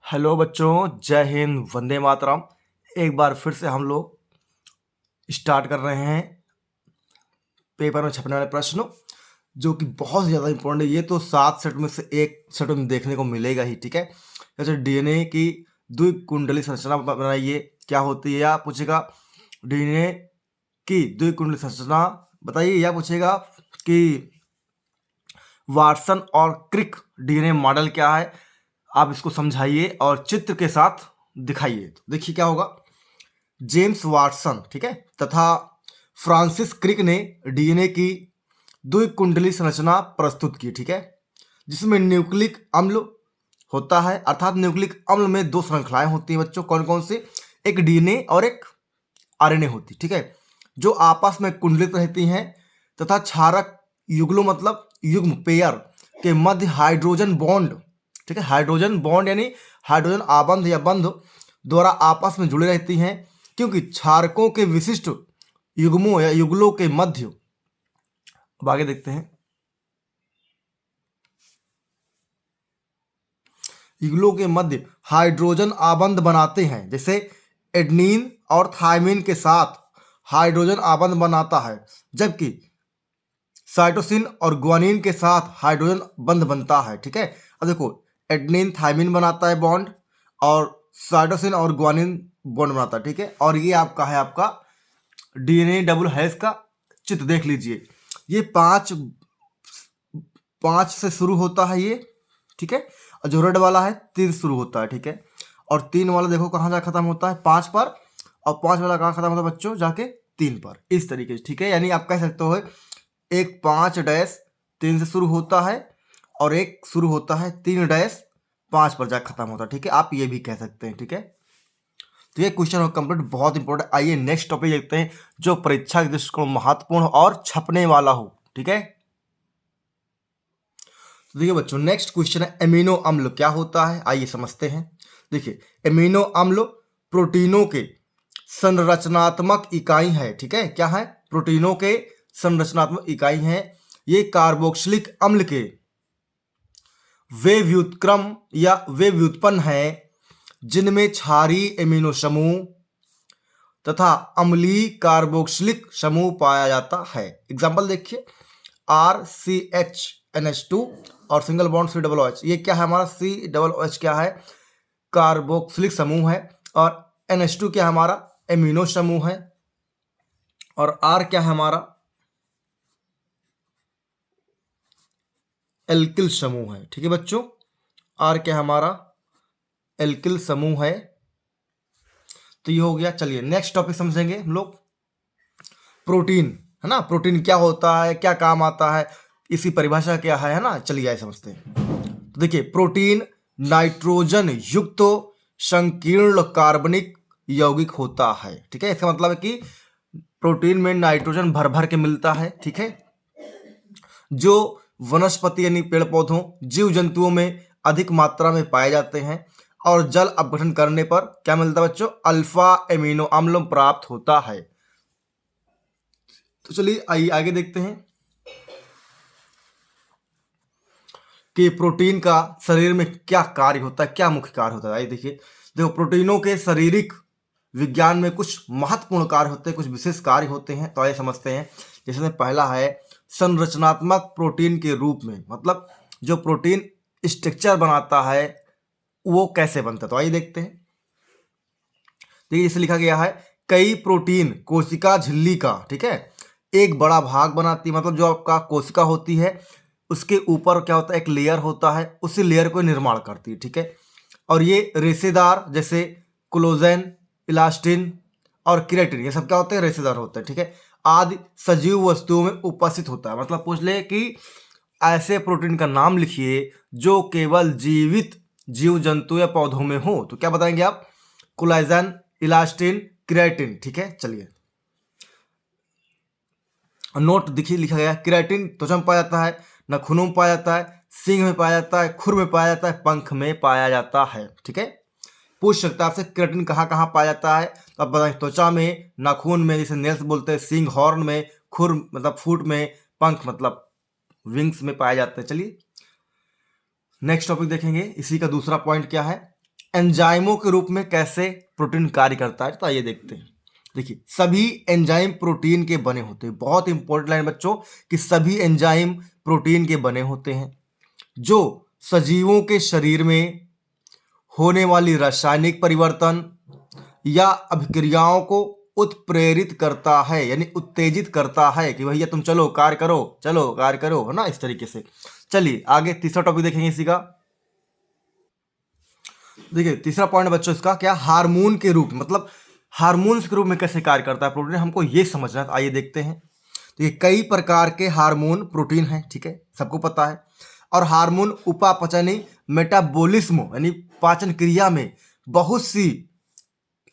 Hello बच्चों, जय हिंद, वंदे मातरम। एक बार फिर से हम लोग स्टार्ट कर रहे हैं पेपर में छपने वाले प्रश्न, जो कि बहुत ज़्यादा इंपॉर्टेंट है। ये तो 7 सेट में से एक सेट में देखने को मिलेगा ही, ठीक है। जैसे डीएनए की द्विकुंडली संरचना बनाइए, क्या होती है, या पूछेगा डीएनए की द्विकुंडली संरचना बताइए, या पूछेगा कि वाटसन और क्रिक डीएनए मॉडल क्या है, आप इसको समझाइए और चित्र के साथ दिखाइए। तो देखिए क्या होगा। जेम्स वाटसन, ठीक है, तथा फ्रांसिस क्रिक ने डीएनए की द्विकुंडली संरचना प्रस्तुत की, ठीक है, जिसमें न्यूक्लिक अम्ल होता है। अर्थात न्यूक्लिक अम्ल में 2 श्रृंखलाएं होती हैं बच्चों। कौन कौन सी? एक डीएनए और एक आरएनए होती, ठीक है, जो आपस में कुंडलित रहती हैं तथा क्षारक युगलों मतलब युग्म पेयर के मध्य हाइड्रोजन बॉन्ड, ठीक है, हाइड्रोजन बॉन्ड यानी हाइड्रोजन आबंध या बंध द्वारा आपस में जुड़े रहती हैं, क्योंकि क्षारकों के विशिष्ट युग्मों या युगलों के मध्य, अब आगे देखते हैं, युगलों के मध्य हाइड्रोजन आबंध बनाते हैं। जैसे एडेनिन और थायमिन के साथ हाइड्रोजन आबंध बनाता है, जबकि साइटोसिन और ग्वानिन के साथ हाइड्रोजन बंध बनता है, ठीक है। अब देखो, एडेनिन थायमिन बनाता है बॉन्ड, और साइटोसिन और ग्वानिन बॉन्ड बनाता है, ठीक है। और ये आपका है आपका डीएनए डबल हेलिक्स का चित्र देख लीजिए। ये पाँच से शुरू होता है ये, ठीक है, और जो रेड वाला है 3 शुरू होता है, ठीक है। और 3 वाला देखो कहाँ जा खत्म होता है, 5 पर, और 5 वाला कहाँ खत्म होता है बच्चों, जाके 3 पर, इस तरीके से, ठीक है। यानी आप कह सकते हो एक 5-3 से शुरू होता है और एक शुरू होता है 3-5 पर जाकर खत्म होता है, ठीक है। आप ये भी कह सकते हैं, ठीक है। तो ये क्वेश्चन हो कंप्लीट, बहुत इंपॉर्टेंट। आइए नेक्स्ट टॉपिक देखते हैं, जो परीक्षा के दृष्टिकोण महत्वपूर्ण और छपने वाला हो, ठीक है। तो देखिए बच्चों, नेक्स्ट क्वेश्चन है एमिनो अम्ल क्या होता है, आइए समझते हैं। देखिए, एमिनो अम्ल प्रोटीनों के संरचनात्मक इकाई है, ठीक है। क्या है? प्रोटीनों के संरचनात्मक इकाई हैं। ये कार्बोक्सिलिक अम्ल के वे व्युत्क्रम या वे व्युत्पन्न हैं जिनमें क्षारीय एमिनो समूह तथा अम्लीय कार्बोक्सिलिक समूह पाया जाता है। एग्जाम्पल देखिए, RCHNH2 और सिंगल बॉन्ड COOH। ये क्या है हमारा? COOH क्या है? कार्बोक्सिलिक समूह है। और NH2 क्या है हमारा? एमिनो समूह है। और R क्या है हमारा? एल्किल समूह है, ठीक है बच्चों। R क्या है हमारा? एल्किल समूह है। तो ये हो गया। चलिए नेक्स्ट टॉपिक समझेंगे हम लोग, प्रोटीन, है ना। प्रोटीन क्या होता है, क्या काम आता है, इसकी परिभाषा क्या है ना। चलिए आइए समझते हैं। तो देखिए, प्रोटीन नाइट्रोजन युक्त संकीर्ण कार्बनिक यौगिक होता है, ठीक है। इसका मतलब है कि प्रोटीन में नाइट्रोजन भर भर के मिलता है, ठीक है, जो वनस्पति यानी पेड़ पौधों, जीव जंतुओं में अधिक मात्रा में पाए जाते हैं। और जल अपघटन करने पर क्या मिलता है बच्चों? अल्फा एमिनो अम्ल प्राप्त होता है। तो चलिए आइए आगे देखते हैं कि प्रोटीन का शरीर में क्या कार्य होता है, क्या मुख्य कार्य होता है। आइए देखिए, देखो, प्रोटीनों के शारीरिक विज्ञान में कुछ महत्वपूर्ण कार्य होते हैं, कुछ विशेष कार्य होते हैं। तो आइए समझते हैं। जैसे पहला है संरचनात्मक प्रोटीन के रूप में, मतलब जो प्रोटीन स्ट्रक्चर बनाता है वो कैसे बनता है। तो आइए देखते हैं। देखिए, इसे लिखा गया है, कई प्रोटीन कोशिका झिल्ली का, ठीक है, एक बड़ा भाग बनाती है। मतलब जो आपका कोशिका होती है उसके ऊपर क्या होता है? एक लेयर होता है, उसी लेयर को निर्माण करती है, ठीक है। और ये रेशेदार, जैसे कोलेजन, इलास्टिन और केराटिन, ये सब क्या होते हैं? रेशेदार होते हैं, ठीक है, आदि सजीव वस्तुओं में उपस्थित होता है। मतलब पूछ ले कि ऐसे प्रोटीन का नाम लिखिए जो केवल जीवित जीव जंतु या पौधों में हो, तो क्या बताएंगे आप? कोलेजन, इलास्टिन, केराटिन, ठीक है। चलिए नोट देखिए, लिखा गया केराटिन त्वचा में पाया जाता है, नाखूनों में पाया जाता है, सींग में पाया जाता है, खुर में पाया जाता है, पंख में पाया जाता है, ठीक है। पूछ सकता है आपसे केराटिन कहाँ कहाँ पाया जाता है, तो आप बताएं त्वचा में, नाखून में जैसे नेल्स बोलते हैं, सींग हॉर्न में, खुर मतलब फुट में, पंख मतलब विंग्स में पाए जाते हैं। चलिए नेक्स्ट टॉपिक देखेंगे। इसी का दूसरा पॉइंट क्या है? एंजाइमों के रूप में कैसे प्रोटीन कार्य करता है, तो आइए देखते हैं। देखिए, सभी एंजाइम प्रोटीन के बने होते हैं। बहुत इंपॉर्टेंट लाइन बच्चों, कि सभी एंजाइम प्रोटीन के बने होते हैं जो सजीवों के शरीर में होने वाली रासायनिक परिवर्तन या अभिक्रियाओं को उत्प्रेरित करता है, यानी उत्तेजित करता है कि भैया तुम चलो कार्य करो, चलो कार्य करो, है ना, इस तरीके से। चलिए आगे तीसरा टॉपिक देखेंगे इसी का। देखिए तीसरा पॉइंट बच्चों इसका क्या, हार्मोन के रूप में, मतलब हार्मोन्स के रूप में कैसे कार्य करता है प्रोटीन, हमको ये समझना है। तो आइए देखते हैं। तो ये कई प्रकार के हार्मोन प्रोटीन हैं, ठीक है, सबको पता है। और हार्मोन उपापचयनी मेटाबॉलिज्म यानी पाचन क्रिया में बहुत सी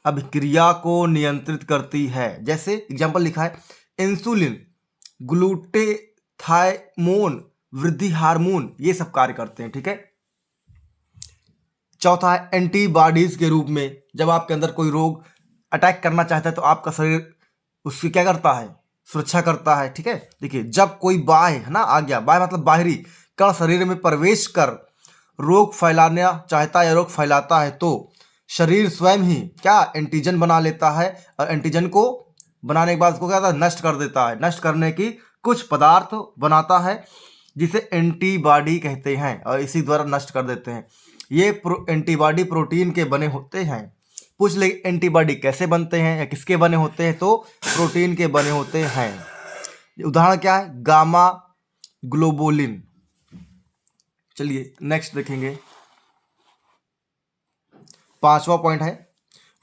अभिक्रिया को नियंत्रित करती है। जैसे एग्जाम्पल लिखा है, इंसुलिन, ग्लूटेथायमोन, वृद्धि हार्मोन, ये सब कार्य करते हैं, ठीक है। चौथा है एंटीबॉडीज के रूप में, जब आपके अंदर कोई रोग अटैक करना चाहता है तो आपका शरीर उसकी क्या करता है, सुरक्षा करता है, ठीक है। देखिए, जब कोई बाह्य है ना आ गया, बाह्य मतलब बाहरी कण शरीर में प्रवेश कर रोग फैलाना चाहता है या रोग फैलाता है, तो शरीर स्वयं ही क्या एंटीजन बना लेता है, और एंटीजन को बनाने के बाद उसको क्या होता है, नष्ट कर देता है। नष्ट करने की कुछ पदार्थ बनाता है जिसे एंटीबॉडी कहते हैं, और इसी द्वारा नष्ट कर देते हैं। ये एंटीबॉडी प्रोटीन के बने होते हैं। पूछ ले एंटीबॉडी कैसे बनते हैं या किसके बने होते हैं, तो प्रोटीन के बने होते हैं। उदाहरण क्या है, गामा ग्लोबुलिन। चलिए नेक्स्ट देखेंगे। पांचवा पॉइंट है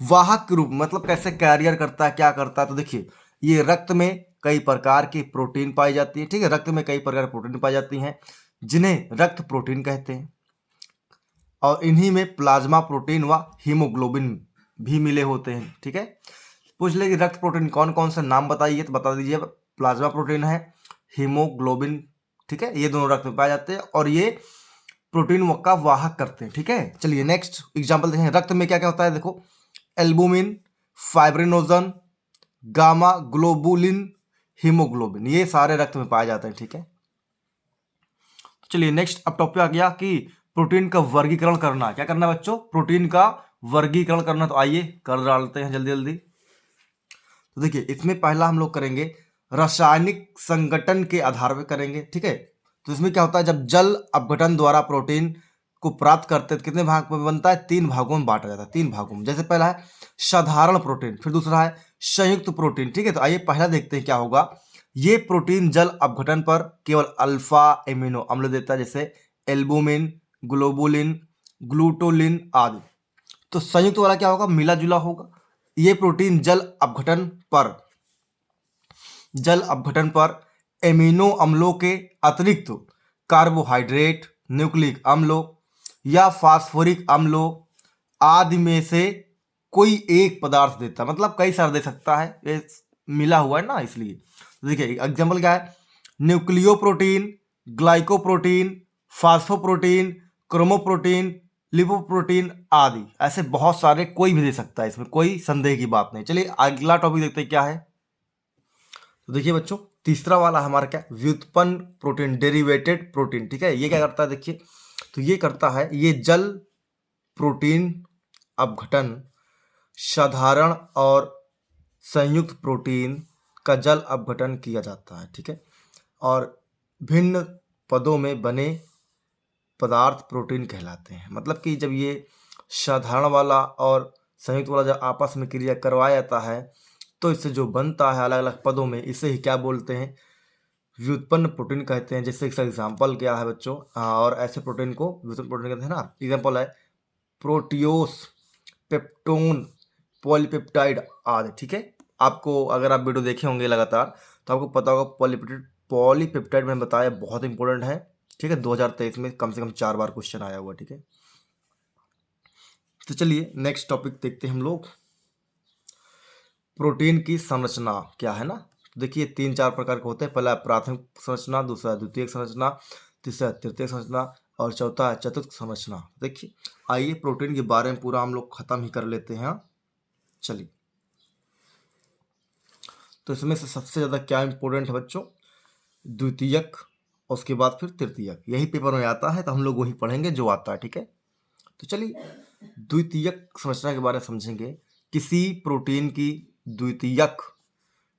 वाहक के रूप, मतलब कैसे कैरियर करता है, क्या करता है। तो देखिए, ये रक्त में कई प्रकार की प्रोटीन पाई जाती है, ठीक है, रक्त में कई प्रकार की प्रोटीन पाई जाती हैं जिन्हें रक्त प्रोटीन कहते हैं। और इन्हीं में प्लाज्मा प्रोटीन व हीमोग्लोबिन भी मिले होते हैं, ठीक है। पूछ ले कि रक्त प्रोटीन कौन कौन से नाम बताइए, तो बता दीजिए। प्लाज्मा प्रोटीन है, हीमोग्लोबिन, ठीक है, ये दोनों रक्त में पाए जाते हैं और ये प्रोटीन का वाहक करते हैं, ठीक है। चलिए नेक्स्ट एग्जांपल देखें। रक्त में क्या क्या होता है, देखो, albumin, fibrinogen, gamma globulin, haemoglobin, ये सारे रक्त में पाए जाते हैं, ठीक है। चलिए नेक्स्ट अब टॉपिक आ गया कि प्रोटीन का वर्गीकरण करना। क्या करना है बच्चों, प्रोटीन का वर्गीकरण करना। तो आइए कर डालते हैं जल्दी जल्दी। तो देखिए, इसमें पहला हम लोग करेंगे रासायनिक संगठन के आधार पर करेंगे, ठीक है। तो इसमें क्या होता है, जब जल अपघटन द्वारा प्रोटीन को प्राप्त करते हैं तो कितने भाग में बनता है, 3 भागों में बांटा जाता है, 3 भागों में। जैसे पहला है साधारण प्रोटीन, फिर दूसरा है संयुक्त प्रोटीन, ठीक है। तो आइए पहला देखते हैं क्या होगा। ये प्रोटीन जल अपघटन पर केवल अल्फा एमिनो अम्ल देता है, जैसे एल्बुमिन, ग्लोबुलिन, ग्लूटोलिन आदि। तो संयुक्त वाला क्या होगा, मिला जुला होगा। ये प्रोटीन जल अपघटन पर एमिनो अम्लों के अतिरिक्त कार्बोहाइड्रेट, न्यूक्लिक अम्लों या फास्फोरिक अम्लों आदि में से कोई एक पदार्थ देता है, मतलब कई सारे दे सकता है, ये मिला हुआ है ना, इसलिए। तो देखिए एग्जाम्पल क्या है, न्यूक्लियोप्रोटीन, ग्लाइकोप्रोटीन, फास्फोप्रोटीन, क्रोमोप्रोटीन, लिपोप्रोटीन आदि, ऐसे बहुत सारे कोई भी दे सकता है, इसमें कोई संदेह की बात नहीं। चलिए अगला टॉपिक देखते हैं क्या है। तो देखिए बच्चों, तीसरा वाला हमारा क्या, व्युत्पन्न प्रोटीन, डेरिवेटेड प्रोटीन, ठीक है। ये क्या करता है, देखिए, तो ये करता है, ये जल प्रोटीन अपघटन साधारण और संयुक्त प्रोटीन का जल अपघटन किया जाता है, ठीक है। और भिन्न पदों में बने पदार्थ प्रोटीन कहलाते हैं। मतलब कि जब ये साधारण वाला और संयुक्त वाला जब आपस में क्रिया करवाया जाता है तो इससे जो बनता है अलग अलग पदों में, इसे ही क्या बोलते हैं, व्युत्पन्न प्रोटीन कहते हैं। जैसे इसका एग्जाम्पल क्या है बच्चों, और ऐसे प्रोटीन को व्युत्पन्न प्रोटीन कहते हैं ना। एग्जाम्पल है प्रोटियोस, पेप्टोन, पॉलीपेप्टाइड आदि, ठीक है। आपको अगर आप वीडियो देखे होंगे लगातार तो आपको पता होगा पॉलीपेप्टाइड मैंने बताया बहुत इंपॉर्टेंट है, ठीक है। 2023 में कम से कम 4 बार क्वेश्चन आया हुआ, ठीक है। तो चलिए नेक्स्ट टॉपिक देखते हैं हम लोग। प्रोटीन की संरचना क्या है ना। देखिए 3-4 प्रकार के होते हैं। पहला प्राथमिक संरचना, दूसरा द्वितीयक संरचना, तीसरा तृतीयक संरचना और चौथा है चतुर्थ संरचना। देखिए आइए प्रोटीन के बारे में पूरा हम लोग खत्म ही कर लेते हैं। चलिए, तो इसमें से सबसे ज़्यादा क्या इंपॉर्टेंट है बच्चों, द्वितीयक, उसके बाद फिर तृतीयक। यही पेपर में आता है तो हम लोग वही पढ़ेंगे जो आता है, ठीक है। तो चलिए द्वितीयक संरचना के बारे में समझेंगे। किसी प्रोटीन की द्वितीयक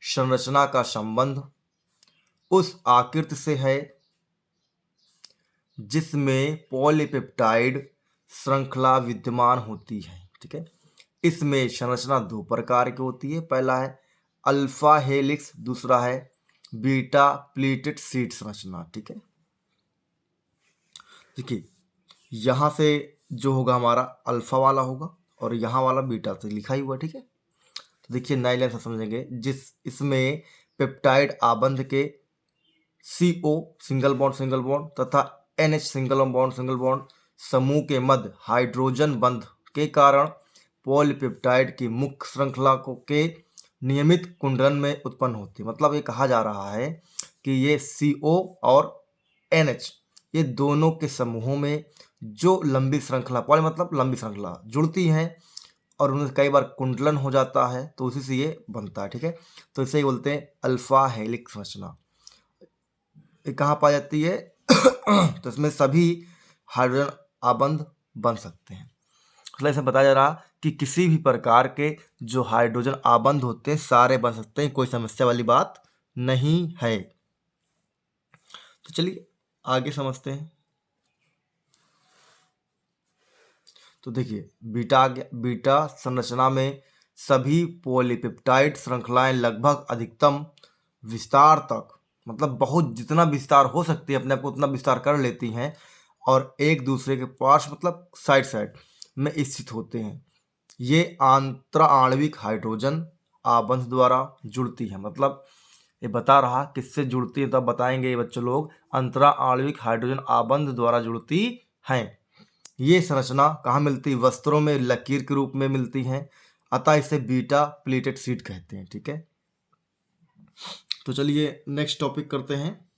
संरचना का संबंध उस आकृति से है जिसमें पॉलीपेप्टाइड श्रृंखला विद्यमान होती है। ठीक है, इसमें संरचना दो प्रकार की होती है। पहला है अल्फा हेलिक्स, दूसरा है बीटा प्लीटेड शीट संरचना। ठीक है, देखिए यहाँ से जो होगा हमारा अल्फा वाला होगा और यहाँ वाला बीटा से लिखा ही हुआ। ठीक है, तो देखिए नई लाइन से समझेंगे। इसमें पेप्टाइड आबंध के CO सिंगल बॉन्ड तथा NH सिंगल बॉन्ड समूह के मध्य हाइड्रोजन बंध के कारण पॉलीपेप्टाइड की मुख्य श्रृंखला के नियमित कुंडलन में उत्पन्न होती है। मतलब ये कहा जा रहा है कि ये CO और NH ये दोनों के समूहों में जो लंबी श्रृंखला, पॉली मतलब लंबी श्रृंखला जुड़ती हैं और उनमें कई बार कुंडलन हो जाता है, तो उसी से ये बनता है। ठीक है, तो इसे ही बोलते हैं अल्फा हेलिक्स संरचना। ये कहाँ पाई जाती है? तो इसमें सभी हाइड्रोजन आबंध बन सकते हैं। मतलब इसे बताया जा रहा कि किसी भी प्रकार के जो हाइड्रोजन आबंध होते हैं सारे बन सकते हैं, कोई समस्या वाली बात नहीं है। तो चलिए आगे समझते हैं। तो देखिए बीटा संरचना में सभी पॉलीपेप्टाइड श्रृंखलाएं लगभग अधिकतम विस्तार तक, मतलब बहुत जितना विस्तार हो सकती है अपने आप को उतना विस्तार कर लेती हैं और एक दूसरे के पार्श्व मतलब साइड में स्थित होते हैं। ये आंतराणविक हाइड्रोजन आबंध द्वारा जुड़ती है। मतलब ये बता रहा किससे जुड़ती है, तब बताएंगे ये बच्चों लोग। अंतराणविक हाइड्रोजन आबंध द्वारा जुड़ती हैं। ये संरचना कहाँ मिलती है? वस्त्रों में लकीर के रूप में मिलती हैं, अतः इसे बीटा प्लीटेड शीट कहते हैं। ठीक है, तो चलिए नेक्स्ट टॉपिक करते हैं।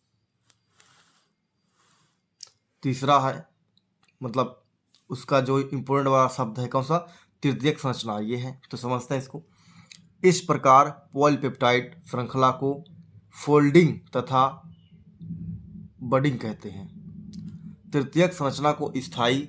तीसरा है, मतलब उसका जो इम्पोर्टेंट वाला शब्द है कौन सा? तृतीयक संरचना। ये है, तो समझते हैं इसको। इस प्रकार पॉलीपेप्टाइड श्रृंखला को फोल्डिंग तथा बडिंग कहते हैं। तृतीयक संरचना को स्थायी